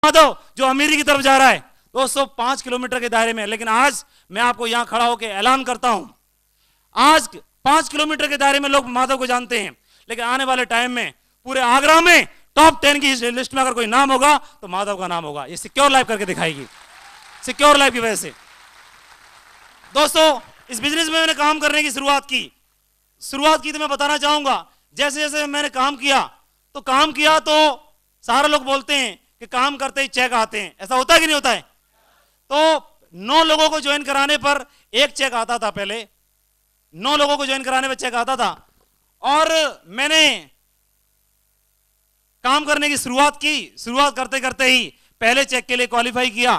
माधव जो अमीरी की तरफ जा रहा है दोस्तों 5 किलोमीटर के दायरे में। लेकिन आज मैं आपको यहां खड़ा होकर ऐलान करता हूं, आज 5 किलोमीटर के दायरे में लोग माधव को जानते हैं, लेकिन आने वाले टाइम में पूरे आगरा में टॉप 10 की लिस्ट में अगर कोई नाम होगा तो माधव का नाम होगा। ये सिक्योर लाइफ करके दिखाएगी, सिक्योर लाइफ की वजह से। दोस्तों इस बिजनेस में मैंने काम करने की शुरुआत की तो मैं बताना चाहूंगा, जैसे जैसे मैंने काम किया तो सारे लोग बोलते हैं कि काम करते ही चेक आते हैं। ऐसा होता है कि नहीं होता है? तो 9 लोगों को ज्वाइन कराने पर एक चेक आता था, पहले 9 लोगों को ज्वाइन कराने पर चेक आता था। और मैंने काम करने की शुरुआत करते करते ही पहले चेक के लिए क्वालिफाई किया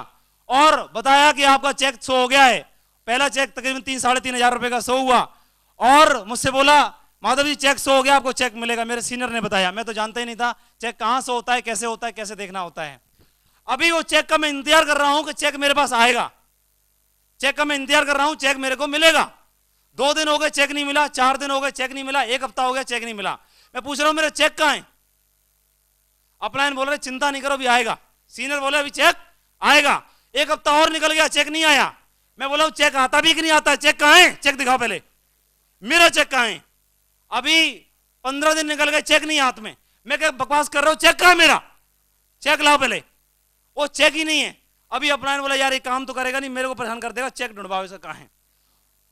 और बताया कि आपका चेक शो हो गया है। पहला चेक तकरीबन 3-3.5 हजार रुपए का शो हुआ और मुझसे बोला माधव जी चेक शो हो गया, आपको चेक मिलेगा। मेरे सीनियर ने बताया, मैं तो जानता ही नहीं था चेक कहां से होता है, कैसे देखना होता है। अभी वो चेक का मैं इंतजार कर रहा हूं कि चेक मेरे पास आएगा, चेक का मैं इंतजार कर रहा हूं, चेक मेरे को मिलेगा। 2 दिन हो गए चेक नहीं मिला, 4 दिन हो गए चेक नहीं मिला, 1 हफ्ता हो गया चेक नहीं मिला। मैं पूछ रहा हूं मेरा चेक कहां है? अपलाइन बोल रहे चिंता नहीं करो अभी आएगा। सीनियर बोले अभी चेक आएगा। 1 हफ्ता और निकल गया, चेक नहीं आया। मैं बोला चेक आता भी कि नहीं आता है, चेक कहां है? चेक दिखाओ पहले, मेरा चेक कहां है? अभी 15 दिन निकल गए, चेक नहीं हाथ में। मैं क्या बकवास कर रहा हूं, चेक कहां है मेरा? चेक लाओ पहले। वो चेक ही नहीं है। अभी अपलाइन बोला यार ये काम तो करेगा नहीं, मेरे को परेशान कर देगा, चेक ढूंढवाओ इसका कहां है।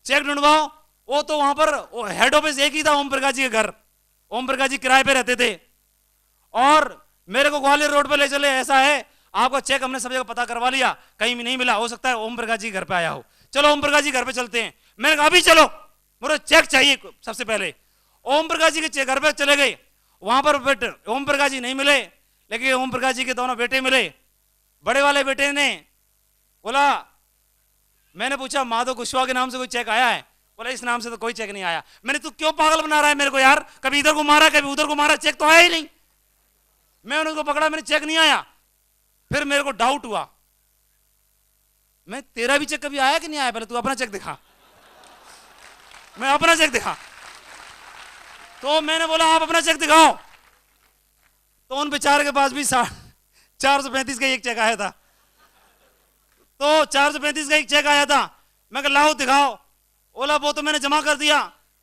चेक ढूंढवाओ। वो तो वहां पर हेड ऑफिस एक ही था, ओम प्रकाश जी के घर। ओम प्रकाश जी किराए पे रहते थे और मेरे को ग्वालियर रोड पे ले चले, ऐसा है आपका चेक हमने सब जगह पता करवा लिया, कहीं भी नहीं मिला, हो सकता है ओम प्रकाश जी घर पे आया हो, चलो ओम प्रकाश जी घर पे चलते हैं। मैंने कहा अभी चलो, मुझे चेक चाहिए सबसे पहले। ओम प्रकाश जी के घर पे चले गए, वहां पर ओम प्रकाश जी नहीं मिले, लेकिन ओम प्रकाश जी के दोनों बेटे मिले। बड़े वाले बेटे ने बोला, मैंने पूछा माधव कुशवाहा के नाम से कोई चेक आया है? बोला इस नाम से तो कोई चेक नहीं आया। मैंने तू क्यों पागल बना रहा है मेरे को यार, कभी इधर को मारा कभी उधर को मारा, चेक तो आया ही नहीं। मैं उनको पकड़ा, मैंने चेक नहीं आया। फिर मेरे को डाउट हुआ, मैं तेरा भी चेक कभी आया कि नहीं आया? पहले तू अपना चेक दिखा। मैं अपना चेक दिखा। तो मैंने बोला आप अपना चेक दिखाओ। तो उन बेचारे के पास भी 435 का एक चेक आया था। तो 435 का एक चेक आया था। मैं कहा लाओ दिखाओ। बोला वो तो मैंने जमा कर दिया।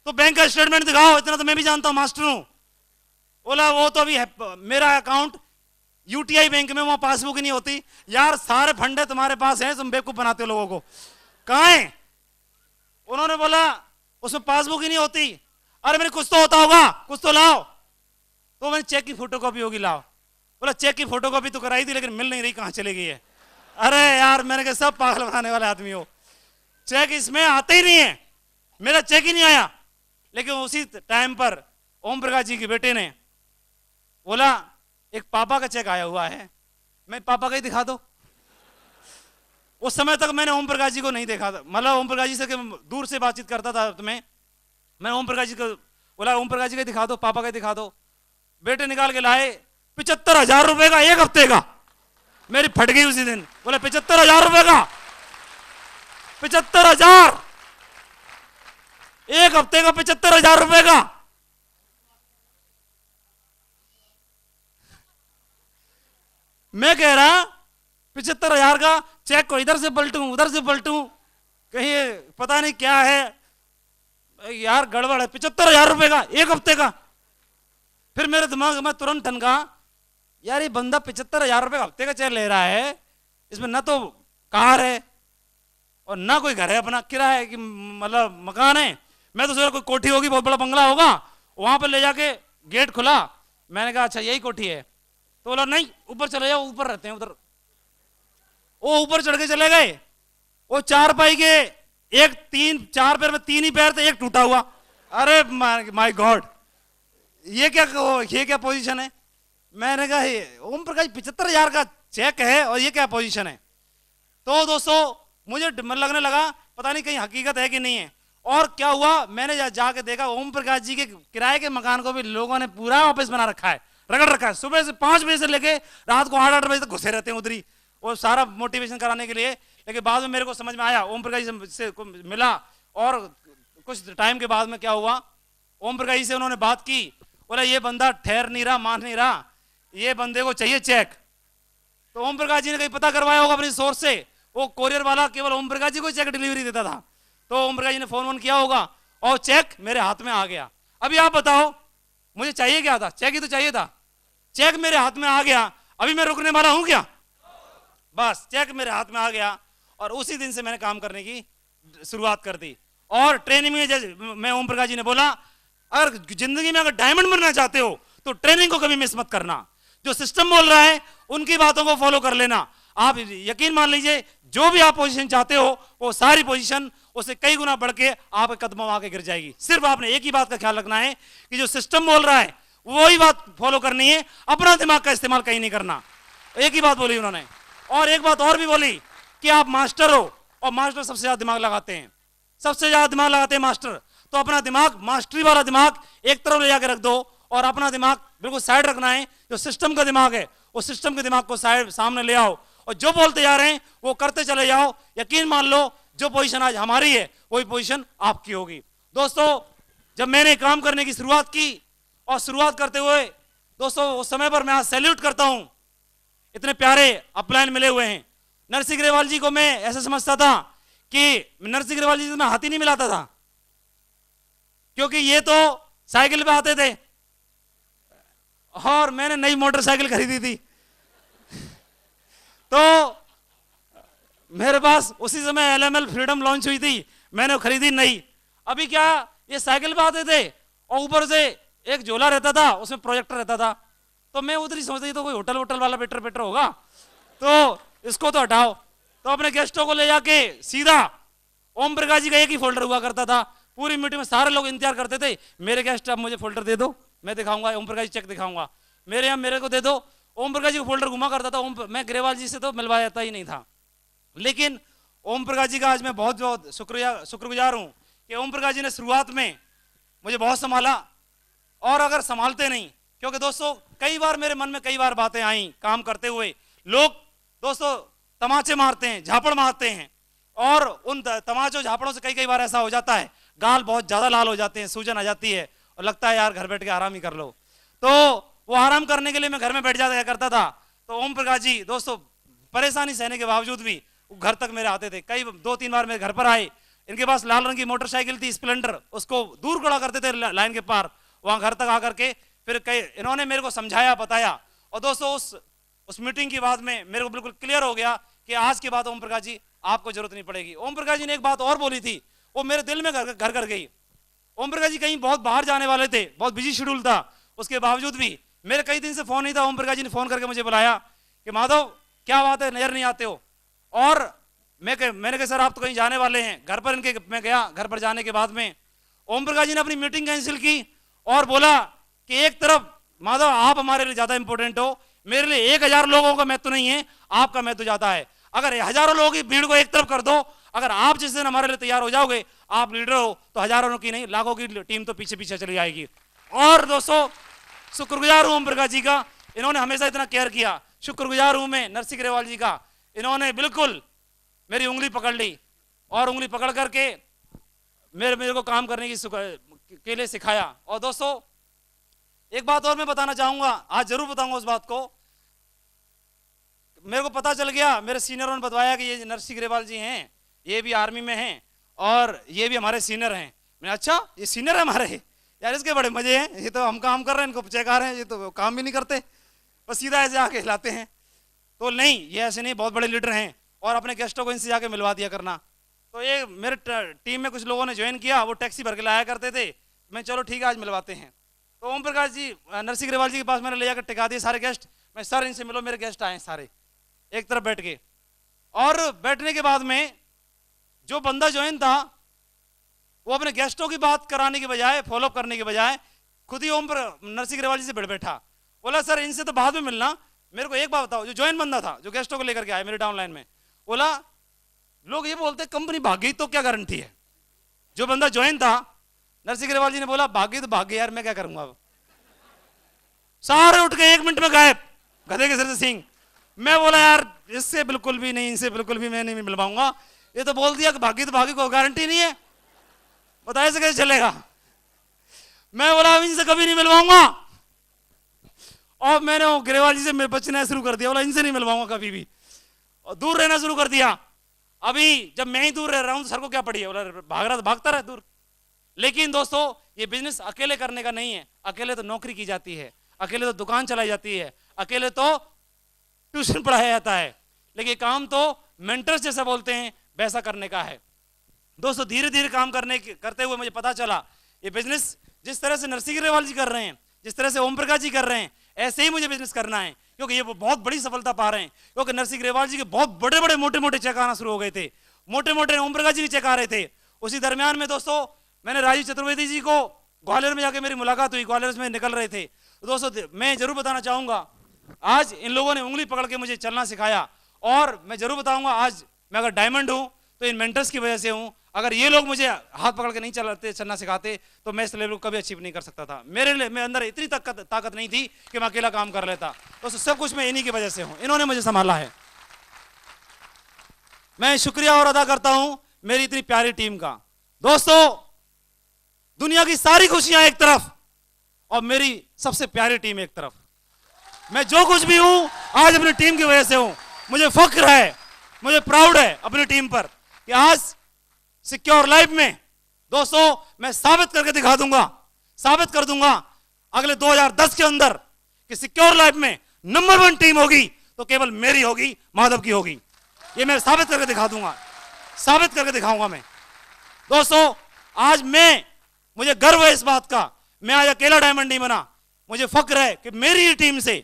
तो बैंक का स्टेटमेंट दिखाओ, इतना तो मैं भी जानता हूं, मास्टर हूं। बोला वो तो अभी मेरा अकाउंट यूटीआई बैंक में, वहां पासबुक ही नहीं होती। यार सारे फंडे तुम्हारे पास हैं, तुम बेवकूफ बनाते हो लोगों को। कहां है? उन्होंने बोला उसमें पासबुक ही नहीं होती। अरे मैंने कुछ तो होता होगा, कुछ तो लाओ। तो मैंने चेक की फोटोकॉपी होगी लाओ। बोला चेक की फोटोकॉपी तो कराई थी लेकिन मिल नहीं रही, कहां चली गई है? अरे यार मैंने कहा सब पागल बनाने वाले आदमी हो, चेक इसमें आते ही नहीं है, मेरा चेक ही नहीं आया। लेकिन उसी टाइम पर ओम प्रकाश जी के बेटे ने बोला एक पापा का चेक आया हुआ है, मैं पापा का ही दिखा दो। उस समय तक मैंने ओम प्रकाश जी को नहीं देखा था, मतलब ओम प्रकाश जी से दूर से बातचीत करता था। तो मैं ओम प्रकाश जी को बोला ओम प्रकाश जी का दिखा दो, पापा का दिखा दो। बेटे निकाल के लाए 75,000 रुपए का, 1 हफ्ते का। मेरी फट गई उसी दिन। बोला 75,000 रुपए का, 75,000 1 हफ्ते का, 75,000 रुपए का। मैं कह रहा 75,000 का चेक को इधर से पलटूं उधर से पलटूं, कहीं पता नहीं क्या है यार, गड़बड़ है। 75,000 रुपए का 1 हफ्ते का। फिर मेरे दिमाग में तुरंत ठनका, यार ये बंदा 75,000 रुपए का हफ्ते का चेक ले रहा है, इसमें ना तो कार है और ना कोई घर है अपना, किराया है कि मतलब मकान है। मैं तो सोचा कोई कोठी होगी, बहुत बड़ा बंगला होगा। वहां पर ले जाके गेट खुला, मैंने कहा अच्छा यही कोठी है। तो बोला नहीं ऊपर चले जाओ, ऊपर रहते हैं उधर। वो ऊपर चढ़ के चले गए। वो 4 पाई के 4 पैर में 3 ही पैर थे, एक टूटा हुआ। अरे माय गॉड, ये क्या पोजीशन है? मैंने कहा ओम प्रकाश 75,000 का चेक है और ये क्या पोजीशन है? तो दोस्तों मुझे लगने लगा पता नहीं कहीं हकीकत है कि नहीं है। और क्या हुआ, मैंने जाके देखा ओम प्रकाश जी के किराए के मकान को भी लोगों ने पूरा ऑफिस बना रखा है, रगड़ रखा है। सुबह से 5 बजे से लेके रात को 8-8 बजे तक घुसे रहते हैं उधरी, वो सारा मोटिवेशन कराने के लिए। लेकिन बाद में मेरे को समझ में आया, ओम प्रकाश जी से मिला और कुछ टाइम के बाद में क्या हुआ, ओम प्रकाश जी से उन्होंने बात की। बोला ये बंदा ठहर नहीं रहा, मान नहीं रहा, ये बंदे को चाहिए चेक। तो ओम प्रकाश जी ने कहीं पता करवाया होगा अपनी सोर्स से, वो कोरियर वाला केवल ओम प्रकाश जी को चेक डिलीवरी देता था। तो ओम प्रकाश जी ने फोन किया होगा और चेक मेरे हाथ में आ गया। अभी आप बताओ मुझे चाहिए क्या था? चेक ही तो चाहिए था। चेक मेरे हाथ में आ गया, अभी मैं रुकने वाला हूं क्या? बस चेक मेरे हाथ में आ गया और उसी दिन से मैंने काम करने की शुरुआत कर दी। और ट्रेनिंग में जैसे मैं ओम प्रकाश जी ने बोला, अगर जिंदगी में अगर डायमंड बनना चाहते हो तो ट्रेनिंग को कभी मिस मत करना। जो सिस्टम बोल रहा है उनकी बातों को फॉलो कर लेना। आप यकीन मान लीजिए जो भी आप पोजीशन चाहते हो वो सारी पोजीशन उससे कई गुना बढ़ के आपके कदमों में आके गिर जाएगी। सिर्फ आपने एक ही बात का ख्याल रखना है कि जो सिस्टम बोल रहा है वही बात फॉलो करनी है, अपना दिमाग का इस्तेमाल कहीं नहीं करना। एक ही बात बोली उन्होंने। और एक बात और भी बोली कि आप मास्टर हो और मास्टर सबसे ज्यादा दिमाग लगाते हैं, सबसे ज्यादा दिमाग लगाते हैं मास्टर। तो अपना दिमाग, मास्टरी वाला दिमाग एक तरफ ले जाकर रख दो और अपना दिमाग बिल्कुल साइड रखना है। जो सिस्टम का दिमाग है उस सिस्टम के दिमाग को साइड सामने ले आओ और जो बोलते जा रहे हैं वो करते चले जाओ। यकीन मान लो जो पोजीशन आज हमारी है वही पोजीशन आपकी होगी। दोस्तों जब मैंने काम करने की शुरुआत की और शुरुआत करते हुए दोस्तों उस समय पर मैं आज सैल्यूट करता हूं, इतने प्यारे अपलाइन मिले हुए हैं। नरसिंह ग्रेवाल जी को मैं ऐसा समझता था कि नरसिंह ग्रेवाल जी से मैं हाथ ही नहीं मिलाता था, क्योंकि ये तो साइकिल पे आते थे और मैंने नई मोटरसाइकिल खरीदी थी। तो मेरे पास उसी समय एलएमएल फ्रीडम लॉन्च हुई थी, मैंने खरीदी नहीं। अभी क्या ये साइकिल पे आते थे और ऊपर से एक झोला रहता था, उसमें प्रोजेक्टर रहता था। तो मैं उधर ही सोचता तो कोई होटल वोटल वाला बेटर बेटर होगा, तो इसको तो हटाओ। तो अपने गेस्टों को ले जाके सीधा ओम प्रकाश जी का एक ही फोल्डर हुआ करता था। पूरी मीटिंग में सारे लोग इंतजार करते थे, मेरे गेस्ट अब मुझे फोल्डर दे दो, मैं दिखाऊंगा ओम प्रकाश जी चेक दिखाऊंगा, मेरे यहाँ मेरे को दे दो। ओम प्रकाश जी को फोल्डर घुमा करता था। मैं ग्रेवाल जी से तो मिलवाया जाता ही नहीं था। लेकिन ओम प्रकाश जी का आज मैं बहुत बहुत शुक्रगुजार हूं कि ओम प्रकाश जी ने शुरुआत में मुझे बहुत संभाला। और अगर संभालते नहीं, क्योंकि दोस्तों कई बार मेरे मन में कई बार बातें आई काम करते हुए, लोग दोस्तों तमाचे मारते हैं, झापड़ मारते हैं और उन तमाचों झापड़ों से कई बार ऐसा हो जाता है गाल बहुत ज्यादा लाल हो जाते हैं, सूजन आ जाती है और लगता है यार घर बैठ के आराम ही कर लो। तो वो आराम करने के लिए मैं घर में बैठ जाया करता था। तो ओम प्रकाश जी दोस्तों परेशानी सहने के बावजूद भी घर तक मेरे आते थे। कई 2-3 बार मेरे घर पर आए, इनके पास लाल रंग की मोटरसाइकिल थी स्प्लेंडर, उसको दूर खड़ा करते थे लाइन के पार, वहां घर तक आकर के फिर कई इन्होंने मेरे को समझाया बताया। और दोस्तों उस मीटिंग के बाद में मेरे को बिल्कुल क्लियर हो गया कि आज के बाद ओम प्रकाश जी आपको जरूरत नहीं पड़ेगी। ओम प्रकाश जी ने एक बात और बोली थी, वो मेरे दिल में घर कर गई। ओम प्रकाश जी कहीं बहुत बाहर जाने वाले थे, बहुत बिजी शेड्यूल था, उसके बावजूद भी मेरे कई दिन से फोन नहीं था। ओम प्रकाश जी ने फोन करके मुझे बुलाया कि माधव क्या बात है नजर नहीं आते हो। और मैंने कहा सर आप तो कहीं जाने वाले हैं। घर पर इनके मैं गया, घर पर जाने के बाद में ओम प्रकाश जी ने अपनी मीटिंग कैंसिल की और बोला कि एक तरफ माधव आप हमारे लिए ज्यादा इंपॉर्टेंट हो, मेरे लिए 1000 लोगों का महत्व नहीं है, आपका महत्व ज्यादा है। अगर हजारों लोगों की भीड़ को एक तरफ कर दो, अगर आप जिस दिन हमारे लिए तैयार हो जाओगे, आप लीडर हो, तो हजारों की नहीं लाखों की टीम तो पीछे पीछे चली जाएगी। और दोस्तों शुक्रगुजार हूं ओम प्रकाश जी का, इन्होंने हमेशा इतना केयर किया। शुक्रगुजार हूं मैं नरसिंह ग्रेवाल जी का, इन्होंने बिल्कुल मेरी उंगली पकड़ ली और उंगली पकड़ करके मेरे को काम करने के लिए सिखाया। और दोस्तों एक बात और मैं बताना चाहूंगा, आज जरूर बताऊंगा उस बात को। मेरे को पता चल गया, मेरे सीनियरों ने बताया कि ये नरसिंह ग्रेवाल जी हैं, ये भी आर्मी में हैं और ये भी हमारे सीनियर हैं। मैं अच्छा ये सीनियर है हमारे, यार इसके बड़े मजे हैं, ये तो हम काम कर रहे हैं, इनको चेक आ रहे हैं, ये तो काम भी नहीं करते, बस सीधा ऐसे आके हिलाते हैं। तो नहीं, ये ऐसे नहीं, बहुत बड़े लीडर हैं और अपने गेस्टों को इनसे जाके मिलवा दिया करना। तो ये मेरे टीम में कुछ लोगों ने ज्वाइन किया, वो टैक्सी भर के लाया करते थे, मैं चलो ठीक है आज मिलवाते हैं। तो ओम प्रकाश जी नरसिंह ग्रेवाल जी के पास मैंने ले जाकर टिका दिए सारे गेस्ट। मैं सर इनसे मिलो, मेरे गेस्ट आए सारे एक तरफ बैठ के। और बैठने के बाद में जो बंदा ज्वाइन था वो अपने गेस्टों की बात कराने के बजाय, फॉलोअप करने के बजाय खुद ही नरसिंह ग्रेवाल जी से बैठ बैठा। बोला सर इनसे तो बाद में मिलना, मेरे को एक बात बताओ। जो ज्वाइन बंदा था जो गेस्टों को लेकर के आया मेरे डाउनलाइन में, बोला लोग ये बोलते कंपनी भाग गई तो क्या गारंटी है। जो बंदा ज्वाइन था नरसिंह ग्रेवाल जी ने बोला भाग गई तो भाग गई यार, मैं क्या करूंगा अब। सारे उठ के 1 मिनट में गायब, गधे के सर से सिंह। मैं बोला यार इससे बिल्कुल भी नहीं, इनसे बिल्कुल भी मैं नहीं मिलवाऊंगा, ये तो बोल दिया कि भागी तो भागी, कोई गारंटी नहीं है, बताए से कैसे चलेगा। मैं बोला इनसे कभी नहीं मिलवाऊंगा। और मैंने वो ग्रेवाल जी से बचना शुरू कर दिया, बोला इनसे नहीं मिलवाऊंगा कभी भी, और दूर रहना शुरू कर दिया। अभी जब मैं ही दूर रह रहा हूं तो सर को क्या पड़ी है, बोला भाग रहा तो भागता रहे दूर। लेकिन दोस्तों ये बिजनेस अकेले करने का नहीं है, अकेले तो नौकरी की जाती है, अकेले तो दुकान चलाई जाती है, अकेले तो ट्यूशन पढ़ाया जाता है, लेकिन काम तो मेंटर्स जैसा बोलते हैं वैसा करने का है। दोस्तों धीरे धीरे काम करते हुए मुझे पता चला ये बिजनेस जिस तरह से नरसिंह ग्रेवाल जी कर रहे हैं, जिस तरह से ओम प्रकाश जी कर रहे हैं, ऐसे ही मुझे बिजनेस करना है, क्योंकि ये बहुत बड़ी सफलता पा रहे हैं। क्योंकि नरसिंह ग्रेवाल जी के बहुत बड़े बड़े मोटे मोटे चेक आना शुरू हो गए थे, मोटे मोटे ओम प्रकाश जी के चेक आ रहे थे। उसी दरमियान में दोस्तों मैंने राजीव चतुर्वेदी जी को ग्वालियर में जाकर मेरी मुलाकात हुई, ग्वालियर में निकल रहे थे। तो दोस्तों मैं जरूर बताना चाहूंगा, आज इन लोगों ने उंगली पकड़ के मुझे चलना सिखाया, और मैं जरूर बताऊंगा आज मैं अगर डायमंड हूं तो इन मेंटर्स की वजह से हूं। अगर ये लोग मुझे हाथ पकड़ के नहीं चलना सिखाते तो मैं इस लेवल को कभी अचीव नहीं कर सकता था। मेरे अंदर इतनी ताकत नहीं थी कि मैं अकेला काम कर लेता। तो सब कुछ मैं इन्हीं की वजह से हूं, इन्होंने मुझे संभाला है। मैं शुक्रिया और अदा करता हूं मेरी इतनी प्यारी टीम का। दोस्तों दुनिया की सारी खुशियां एक तरफ और मेरी सबसे प्यारी टीम एक तरफ। मैं जो कुछ भी हूं आज अपनी टीम की वजह से हूं। मुझे फख्र है, मुझे प्राउड है अपनी टीम पर कि आज सिक्योर लाइफ में दोस्तों मैं साबित करके दिखा दूंगा, साबित कर दूंगा अगले 2010 के अंदर कि सिक्योर लाइफ में नंबर 1 टीम होगी तो केवल मेरी होगी, माधव की होगी। ये मैं साबित करके दिखा दूंगा, साबित करके दिखाऊंगा मैं। दोस्तों आज मुझे गर्व है इस बात का, मैं आज अकेला डायमंड नहीं बना। मुझे फख्र है कि मेरी ही टीम से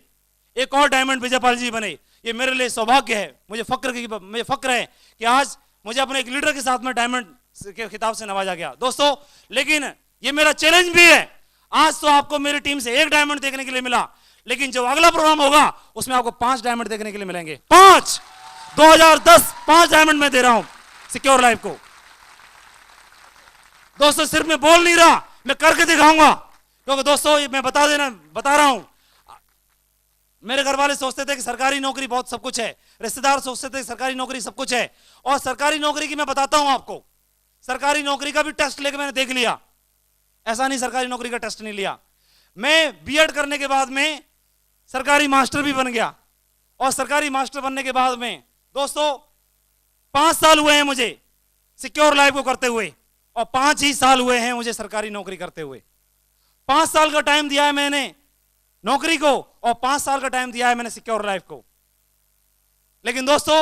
एक और डायमंड विजयपाल जी बने। ये मेरे लिए सौभाग्य है, मुझे फख्र है कि आज मुझे अपने एक लीडर के साथ में डायमंड के खिताब से नवाजा गया। दोस्तों लेकिन ये मेरा चैलेंज भी है। आज तो आपको मेरी टीम से 1 डायमंड देखने के लिए मिला, लेकिन जो अगला प्रोग्राम होगा उसमें आपको 5 डायमंड देखने के लिए मिलेंगे। 5 2010 5 डायमंड मैं दे रहा हूं सिक्योर लाइफ को। दोस्तों सिर्फ मैं बोल नहीं रहा, मैं करके दिखाऊंगा। क्योंकि दोस्तों मैं बता रहा हूं, मेरे घर वाले सोचते थे कि सरकारी नौकरी बहुत सब कुछ है, रिश्तेदार सोचते थे सरकारी नौकरी सब कुछ है। और सरकारी नौकरी की मैं बताता हूं आपको, सरकारी नौकरी का भी टेस्ट लेकर मैंने देख लिया। ऐसा नहीं सरकारी नौकरी का टेस्ट नहीं लिया। मैं बीएड करने के बाद में सरकारी मास्टर भी बन गया, और सरकारी मास्टर बनने के बाद में दोस्तों 5 साल हुए हैं मुझे सिक्योर लाइफ को करते हुए, और 5 ही साल हुए हैं मुझे सरकारी नौकरी करते हुए। 5 साल का टाइम दिया है मैंने नौकरी को, और 5 साल का टाइम दिया है मैंने सिक्योर लाइफ को। लेकिन दोस्तों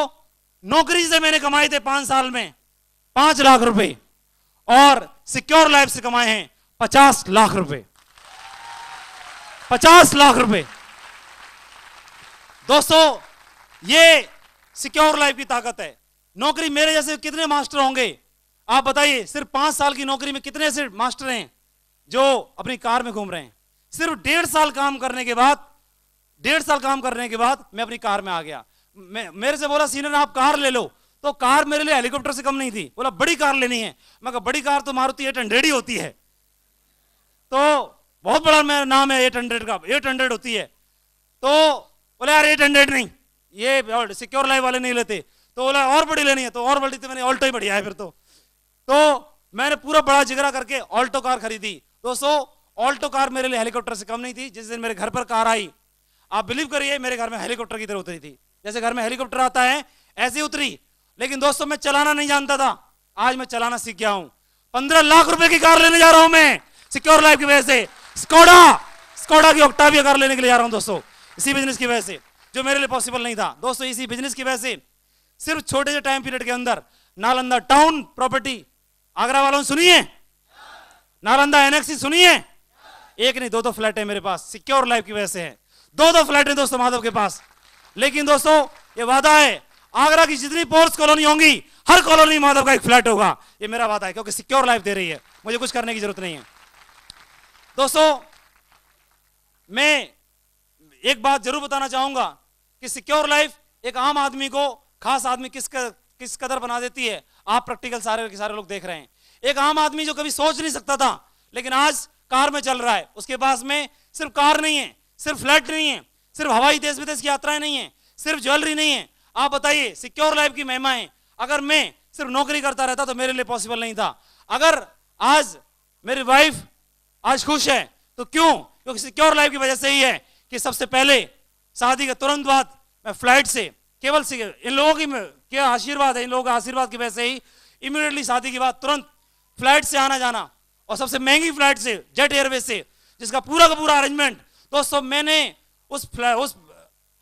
नौकरी से मैंने कमाए थे 5 साल में 5 लाख रुपए, और सिक्योर लाइफ से कमाए हैं 50 लाख रुपए। 50 लाख रुपए। दोस्तों ये सिक्योर लाइफ की ताकत है। नौकरी मेरे जैसे कितने मास्टर होंगे आप बताइए। सिर्फ 5 साल की नौकरी में कितने ऐसे मास्टर हैं जो अपनी कार में घूम रहे हैं। सिर्फ 1.5 साल काम करने के बाद मैं अपनी कार में आ गया। मेरे से बोला सीनियर आप कार ले लो, तो कार मेरे लिए हेलीकॉप्टर से कम नहीं थी। बोला बड़ी कार लेनी है। मैं कहा बड़ी कार तो मारुति 800 ही होती है, तो बहुत बड़ा मेरा नाम है 800 का, 800 होती है। तो बोला यार 800 नहीं, ये सिक्योर लाइफ वाले नहीं लेते। तो बोला और बड़ी लेनी है, तो और बड़ी, तो मैंने ऑल्टो ही बढ़िया है फिर तो मैंने पूरा बड़ा जिगरा करके ऑल्टो कार खरीदी। दोस्तों ऑल्टो कार मेरे लिए हेलीकॉप्टर से कम नहीं थी। जिस दिन मेरे घर पर कार आई, आप बिलीव करिए मेरे घर में हेलीकॉप्टर की तरह उतरी थी। जैसे घर में हेलीकॉप्टर आता है ऐसे उतरी। लेकिन दोस्तों मैं चलाना नहीं जानता था, आज मैं चलाना सीख गया हूं। 15 लाख रुपए की कार लेने जा रहा हूं मैं सिक्योर लाइफ की वजह से। स्कोडा की ऑक्टाविया कार लेने के लिए जा रहा हूं दोस्तों, इसी बिजनेस की वजह से, जो मेरे लिए पॉसिबल नहीं था। दोस्तों इसी बिजनेस की वजह से सिर्फ छोटे से टाइम पीरियड के अंदर नालंदा टाउन प्रॉपर्टी, आगरा वालों सुनिए, नालंदा एनेक्सी सुनिए, 1 नहीं 2 फ्लैट है मेरे पास, सिक्योर लाइफ की वजह से है। 2 फ्लैट है दोस्तों माधव के पास। लेकिन दोस्तों ये वादा है, आगरा की जितनी पोर्ट्स कॉलोनी होंगी हर कॉलोनी माधव का एक फ्लैट होगा। ये मेरा वादा है, क्योंकि सिक्योर लाइफ दे रही है, मुझे कुछ करने की जरूरत नहीं है। दोस्तों मैं एक बात जरूर बताना चाहूंगा कि सिक्योर लाइफ एक आम आदमी को खास आदमी किस कदर बना देती है। आप प्रैक्टिकल सारे के सारे लोग देख रहे हैं। एक आम आदमी जो कभी सोच नहीं सकता था, लेकिन आज कार में चल रहा है। उसके पास में सिर्फ कार नहीं है, सिर्फ फ्लैट नहीं है, सिर्फ हवाई देश विदेश की यात्राएं नहीं है, सिर्फ ज्वेलरी नहीं है। आप बताइए सिक्योर लाइफ की महिमा है। अगर मैं सिर्फ नौकरी करता रहता तो मेरे लिए पॉसिबल नहीं था। अगर आज मेरी वाइफ आज खुश है तो क्यों? क्योंकि सिक्योर लाइफ की वजह से ही है कि सबसे पहले शादी के तुरंत बाद मैं फ्लाइट से केवल से इन लोगों की क्या आशीर्वाद है, इन लोगों का आशीर्वाद की वजह से ही इमीडिएटली शादी के बाद तुरंत फ्लाइट से आना जाना, और सबसे महंगी फ्लाइट से जेट एयरवेज से, जिसका पूरा का पूरा अरेंजमेंट दोस्तों मैंने उस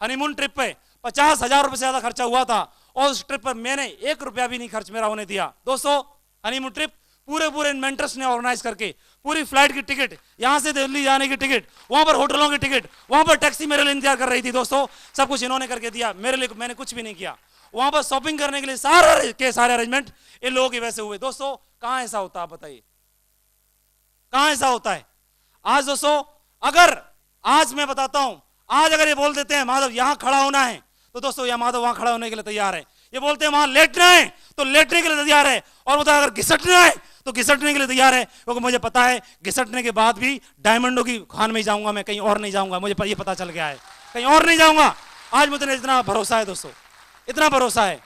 हनीमून ट्रिप पे 50,000 रुपए से ज्यादा खर्चा हुआ था, और उस ट्रिप पर मैंने 1 रुपया भी नहीं खर्च मेरा होने दिया। दोस्तों हनीमून ट्रिप पूरे इन्वेंटर्स ने ऑर्गेनाइज करके पूरी फ्लाइट की टिकट, यहां से दिल्ली जाने की टिकट, वहां पर होटलों की टिकट, वहां पर टैक्सी मेरे लिए इंतजार कर रही थी दोस्तों, सब कुछ इन्होंने करके दिया मेरे लिए, मैंने कुछ भी नहीं किया। वहां पर शॉपिंग करने के लिए सारे अरेंजमेंट इन लोगों की वजह से हुए। दोस्तों कहां ऐसा होता है बताइए, कहां ऐसा होता है? आज दोस्तों अगर आज मैं बताता हूं, आज अगर ये बोल देते हैं माधव यहां खड़ा होना है, तो दोस्तों यह माधव वहां खड़ा होने के लिए तैयार है। ये बोलते हैं वहां लेटना है तो लेटने के लिए तैयार है, और बोलता है अगर घिसटना है तो घिसटने के लिए तैयार है, क्योंकि मुझे पता है घिसटने के बाद भी डायमंडों की खान में ही जाऊंगा मैं, कहीं और नहीं जाऊंगा, मुझे ये पता चल गया है, कहीं और नहीं जाऊंगा। आज मुझे इतना भरोसा है दोस्तों, इतना भरोसा है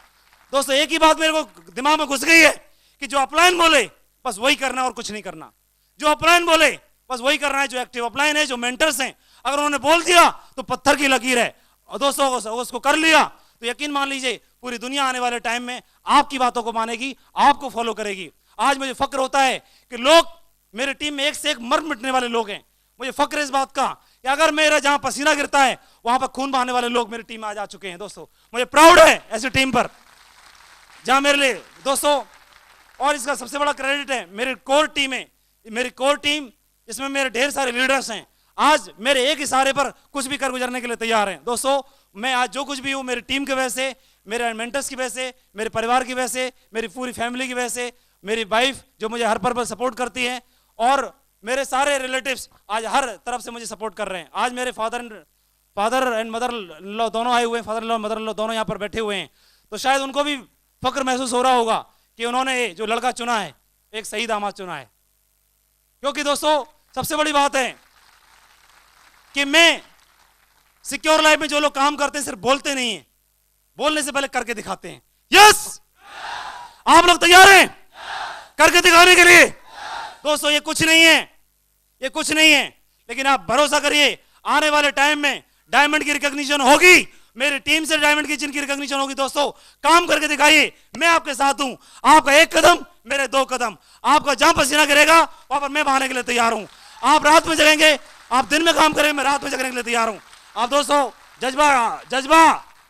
दोस्तों। एक ही बात मेरे को दिमाग में घुस गई है कि जो अपलाइन बोले बस वही करना और कुछ नहीं करना, जो अपलाइन बोले बस वही करना है, जो एक्टिव अपलाइन है, जो मेंटर्स हैं, अगर उन्होंने बोल दिया तो पत्थर की लकीर है, और दोस्तों उसको कर लिया तो यकीन मान लीजिए पूरी दुनिया आने वाले टाइम में आपकी बातों को मानेगी, आपको फॉलो करेगी। आज मुझे फक्र होता है कि लोग मेरी टीम में एक से एक मर मिटने वाले लोग हैं। मुझे फक्र है इस बात का कि अगर मेरा जहां पसीना गिरता है वहां पर खून बहाने वाले लोग मेरी टीम में आज आ चुके हैं। दोस्तों मुझे प्राउड है ऐसी टीम पर, जहां मेरे लिए दोस्तों, और इसका सबसे बड़ा क्रेडिट है मेरी कोर टीम है, मेरी कोर टीम इसमें मेरे ढेर सारे लीडर्स हैं, आज मेरे एक इशारे पर कुछ भी कर गुजरने के लिए तैयार हैं। दोस्तों मैं आज जो कुछ भी हूं मेरी टीम की वजह से, मेरे मेंटर्स की वजह से, मेरे परिवार की वजह से, मेरी पूरी फैमिली की वजह से, मेरी वाइफ जो मुझे हर पर सपोर्ट करती है, और मेरे सारे रिलेटिव्स आज हर तरफ से मुझे सपोर्ट कर रहे हैं। आज मेरे फादर एंड मदर लॉ दोनों आए हुए हैं, फादर लॉ मदर लॉ दोनों यहाँ पर बैठे हुए हैं, तो शायद उनको भी फक्र महसूस हो रहा होगा कि उन्होंने जो लड़का चुना है एक सही दामाद चुना है। क्योंकि दोस्तों सबसे बड़ी बात है कि मैं सिक्योर लाइफ में जो लोग काम करते हैं सिर्फ बोलते नहीं है, बोलने से पहले करके दिखाते हैं। यस आप लोग तैयार हैं करके दिखाने के लिए? दोस्तों ये कुछ नहीं है, ये कुछ नहीं है, लेकिन आप भरोसा करिए आने वाले टाइम में डायमंड की रिकॉग्निशन होगी, मेरी टीम से डायमंड की जिनकी रिकॉग्निशन होगी। दोस्तों काम करके दिखाइए, मैं आपके साथ हूं, आपका एक कदम मेरे 2 कदम, आपका जहां पसीना गिरेगा वहां पर मैं बहाने के लिए तैयार हूं। आप रात में जगेंगे, आप दिन में काम करेंगे, मैं रात में जगने के लिए तैयार हूं। आप दोस्तों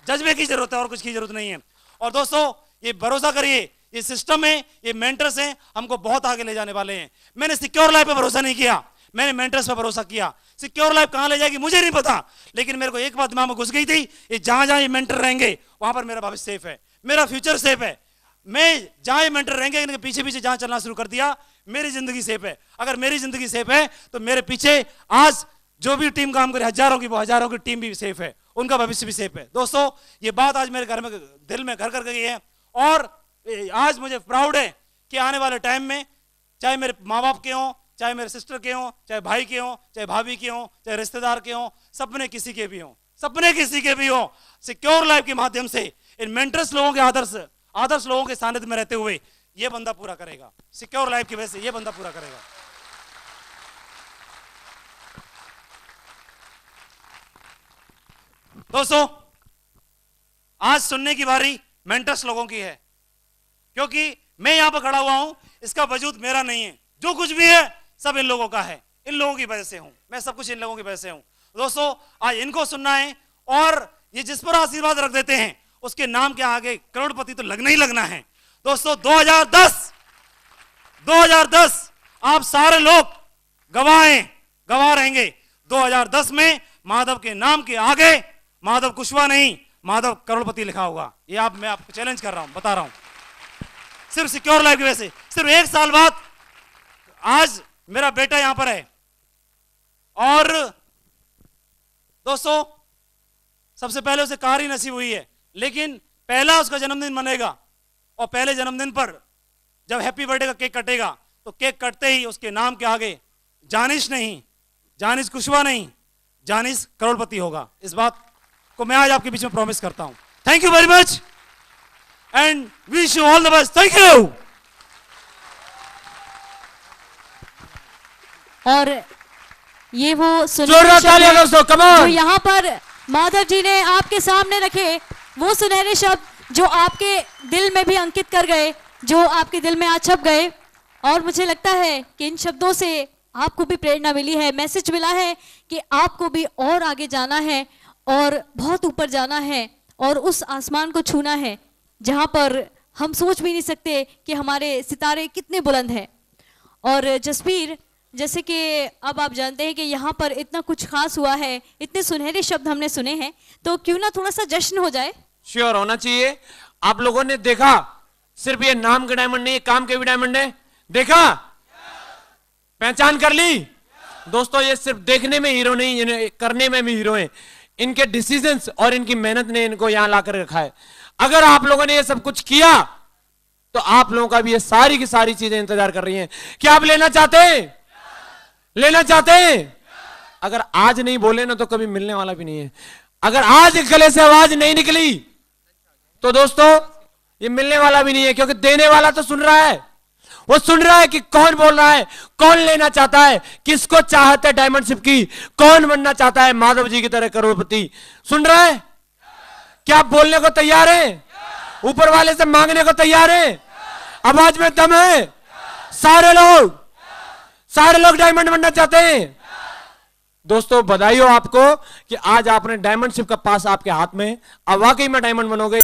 जज्बे की जरूरत है और कुछ की जरूरत नहीं है। और दोस्तों ये भरोसा करिए, ये सिस्टम है, ये मेंटर्स हैं, हमको बहुत आगे ले जाने वाले हैं। मैंने सिक्योर लाइफ पे भरोसा नहीं किया, मैंने मेंटर्स पे भरोसा किया। सिक्योर लाइफ कहां ले जाएगी मुझे नहीं पता, लेकिन मेरे को एक बात दिमाग में घुस गई थी, ये जहां ये मेंटर रहेंगे वहां पर मेरा भविष्य सेफ है, मेरा फ्यूचर सेफ है। मैं जहां ये मेंटर रहेंगे इनके पीछे पीछे जहां चलना शुरू कर दिया, मेरी जिंदगी सेफ है। अगर मेरी जिंदगी सेफ है तो मेरे पीछे आज जो भी टीम काम करे, हजारों की टीम भी सेफ है, उनका भविष्य भी सेफ है। दोस्तों ये बात आज मेरे घर में दिल में घर कर गई है, और आज मुझे प्राउड है कि आने वाले टाइम में चाहे मेरे माँ बाप के हों, चाहे मेरे सिस्टर के हों, चाहे भाई के हों, चाहे भाभी के हों, चाहे रिश्तेदार के हों, सपने किसी के भी हों, सपने किसी के भी हों, सिक्योर लाइफ के माध्यम से इन मेंटर्स लोगों के आदर्श लोगों के सानिध्य में रहते हुए ये बंदा पूरा करेगा। सिक्योर लाइफ की वजह से ये बंदा पूरा करेगा। दोस्तों आज सुनने की बारी मेंटर्स लोगों की है, क्योंकि मैं यहां पर खड़ा हुआ हूं, इसका वजूद मेरा नहीं है, जो कुछ भी है सब इन लोगों का है, इन लोगों की वजह से हूं मैं, सब कुछ इन लोगों की वजह से हूं। दोस्तों आज इनको सुनना है, और ये जिस पर आशीर्वाद रख देते हैं उसके नाम के आगे करोड़पति तो लगना ही लगना है। दोस्तों 2010 आप सारे लोग गवाह रहेंगे। 2010 में माधव के नाम के आगे माधव कुशवाहा नहीं, माधव करोड़पति लिखा होगा। ये मैं आपको चैलेंज कर रहा हूं, बता रहा हूं, सिर्फ सिक्योर लाइफ की वजह से। सिर्फ 1 साल बाद आज मेरा बेटा यहां पर है, और दोस्तों सबसे पहले उसे कार ही नसीब हुई है, लेकिन पहला उसका जन्मदिन मनेगा, और पहले जन्मदिन पर जब हैप्पी बर्थडे का केक कटेगा तो केक कटते ही उसके नाम के आगे जानिश कुशवाहा नहीं, जानिश करोड़पति होगा। इस बात को मैं आज आपके बीच में प्रॉमिस करता हूं। Thank you very much and wish you all the best. Thank you. और ये वो जोरदार तालियां दोस्तों, कम ऑन। जो यहाँ पर माधव जी ने आपके सामने रखे, वो सुनहरे शब्द जो आपके दिल में भी अंकित कर गए, जो आपके दिल में आज छप गए। और मुझे लगता है कि इन शब्दों से आपको भी प्रेरणा मिली है, मैसेज मिला है कि आपको भी और आगे जाना है और बहुत ऊपर जाना है और उस आसमान को छूना है जहाँ पर हम सोच भी नहीं सकते कि हमारे सितारे कितने बुलंद हैं। और जसबीर, जैसे कि अब आप जानते हैं कि यहाँ पर इतना कुछ खास हुआ है, इतने सुनहरे शब्द हमने सुने हैं, तो क्यों ना थोड़ा सा जश्न हो जाए। श्योर होना चाहिए। आप लोगों ने देखा, सिर्फ ये नाम के डायमंड नहीं, काम के भी डायमंड है। देखा, पहचान कर ली दोस्तों। ये सिर्फ देखने में हीरो नहीं, इन्हें करने में भी हीरो हैं। इनके डिसीजंस और इनकी मेहनत ने इनको यहां लाकर रखा है। अगर आप लोगों ने ये सब कुछ किया तो आप लोगों का भी ये सारी की सारी चीजें इंतजार कर रही हैं। क्या आप लेना चाहते हैं? लेना चाहते हैं? अगर आज नहीं बोले ना तो कभी मिलने वाला भी नहीं है। अगर आज गले से आवाज नहीं निकली तो दोस्तों ये मिलने वाला भी नहीं है, क्योंकि देने वाला तो सुन रहा है। वो सुन रहा है कि कौन बोल रहा है, कौन लेना चाहता है, किसको चाहता है डायमंड शिप की, कौन बनना चाहता है माधव जी की तरह करोड़पति। सुन रहा है? क्या आप बोलने को तैयार हैं? ऊपर वाले से मांगने को तैयार हैं? आवाज में दम है? सारे लोग डायमंड बनना चाहते हैं। दोस्तों बधाई हो आपको कि आज आपने डायमंड शिप का पास आपके हाथ में। अब वाकई में डायमंड बनोगे।